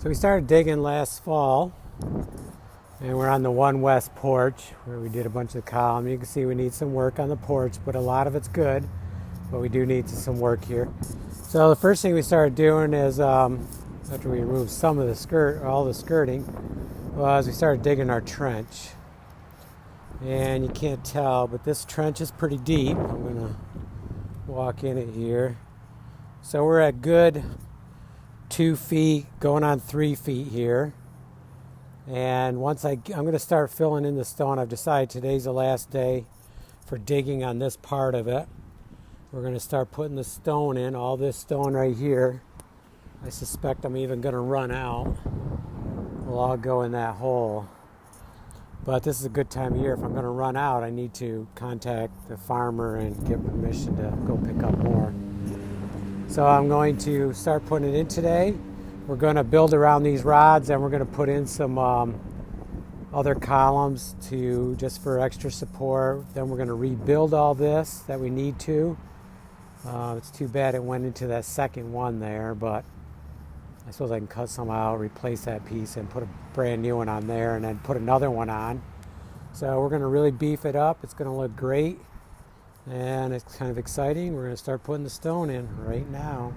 So we started digging last fall, and we're on the one west porch where we did a bunch of column. You can see we need some work on the porch, but a lot of it's good, but we do need some work here. So the first thing we started doing is, after we removed some of the all the skirting, was we started digging our trench. And you can't tell, but this trench is pretty deep. I'm gonna walk in it here. So we're at good 2 feet, going on 3 feet here. And once I'm going to start filling in the stone. I've decided today's the last day for digging on this part of it. We're going to start putting the stone in, all this stone right here. I suspect I'm even going to run out. We'll all go in that hole. But this is a good time of year. If I'm going to run out, I need to contact the farmer and get permission to go pick up more. So I'm going to start putting it in today. We're going to build around these rods, and we're going to put in some other columns just for extra support. Then we're going to rebuild all this that we need to. It's too bad it went into that second one there, but I suppose I can cut some out, replace that piece, and put a brand new one on there, and then put another one on. So we're going to really beef it up. It's going to look great. And it's kind of exciting. We're going to start putting the stone in right now.